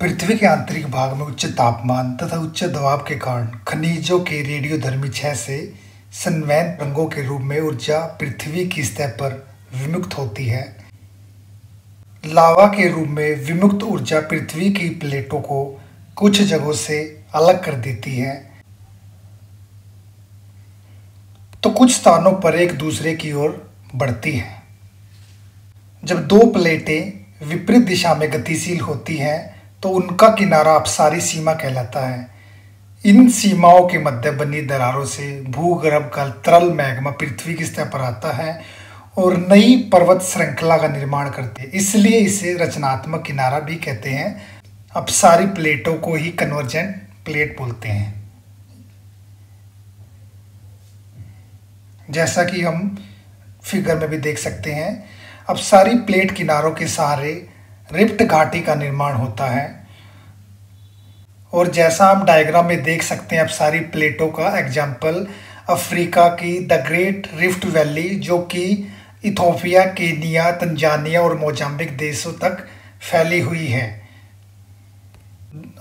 पृथ्वी के आंतरिक भाग में उच्च तापमान तथा उच्च दबाव के कारण खनिजों के रेडियोधर्मी क्षय से संवहन तरंगों के रूप में ऊर्जा पृथ्वी की सतह पर विमुक्त होती है। लावा के रूप में विमुक्त ऊर्जा पृथ्वी की प्लेटों को कुछ जगहों से अलग कर देती है, तो कुछ स्थानों पर एक दूसरे की ओर बढ़ती है। जब दो प्लेटें विपरीत दिशा में गतिशील होती हैं तो उनका किनारा अपसारी सीमा कहलाता है। इन सीमाओं के मध्य बनी दरारों से भूगर्भ का तरल मैग्मा पृथ्वी की सतह पर आता है और नई पर्वत श्रृंखला का निर्माण करते हैं। इसलिए इसे रचनात्मक किनारा भी कहते हैं। अपसारी प्लेटों को ही कन्वर्जेंट प्लेट बोलते हैं। जैसा कि हम फिगर में भी देख सकते हैं, अपसारी प्लेट किनारों के सहारे रिफ्ट घाटी का निर्माण होता है। और जैसा हम डायग्राम में देख सकते हैं, अपसारी प्लेटों का एग्जाम्पल अफ्रीका की द ग्रेट रिफ्ट वैली, जो कि इथोपिया, केनिया, तंजानिया और मोजाम्बिक देशों तक फैली हुई है।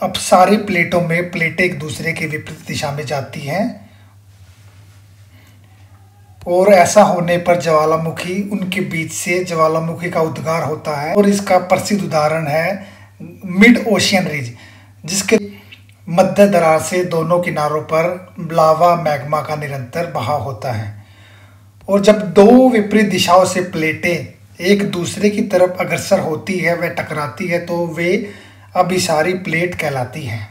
अपसारी प्लेटों में प्लेटें एक दूसरे के विपरीत दिशा में जाती हैं और ऐसा होने पर ज्वालामुखी उनके बीच से ज्वालामुखी का उद्गार होता है। और इसका प्रसिद्ध उदाहरण है मिड ओशियन रिज, जिसके मध्य दरार से दोनों किनारों पर लावा मैग्मा का निरंतर बहाव होता है। और जब दो विपरीत दिशाओं से प्लेटें एक दूसरे की तरफ अग्रसर होती है, व टकराती है, तो वे अभिसारी प्लेट कहलाती हैं।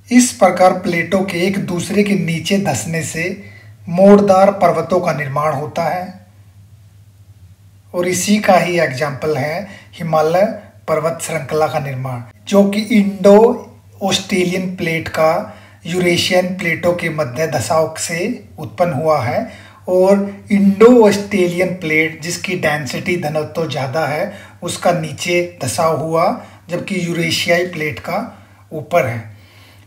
इस प्रकार प्लेटों के एक दूसरे के नीचे धंसने से मोड़दार पर्वतों का निर्माण होता है। और इसी का ही एग्जाम्पल है हिमालय पर्वत श्रृंखला का निर्माण, जो कि इंडो ऑस्ट्रेलियन प्लेट का यूरेशियन प्लेटों के मध्य धसाव से उत्पन्न हुआ है। और इंडो ऑस्ट्रेलियन प्लेट, जिसकी डेंसिटी घनत्व ज़्यादा है, उसका नीचे धसाव हुआ, जबकि यूरेशियाई प्लेट का ऊपर है।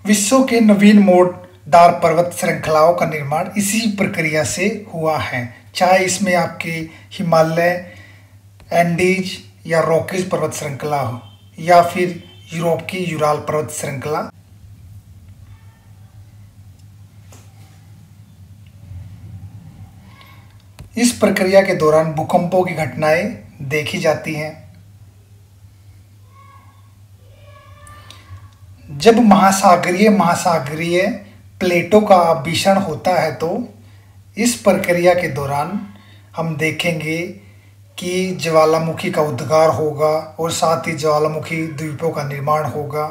विश्व के नवीन मोड़दार पर्वत श्रृंखलाओं का निर्माण इसी प्रक्रिया से हुआ है, चाहे इसमें आपके हिमालय, एंडीज या रॉकीज पर्वत श्रृंखला हो, या फिर यूरोप की यूराल पर्वत श्रृंखला। इस प्रक्रिया के दौरान भूकंपों की घटनाएं देखी जाती हैं। जब महासागरीय प्लेटों का अपभीषण होता है, तो इस प्रक्रिया के दौरान हम देखेंगे कि ज्वालामुखी का उद्गार होगा और साथ ही ज्वालामुखी द्वीपों का निर्माण होगा।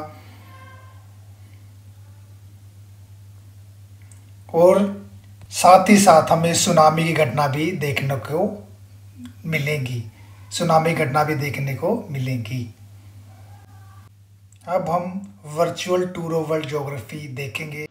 और साथ ही साथ हमें सुनामी की घटना भी देखने को मिलेंगी। अब हम virtual tour of world geography देखेंगे।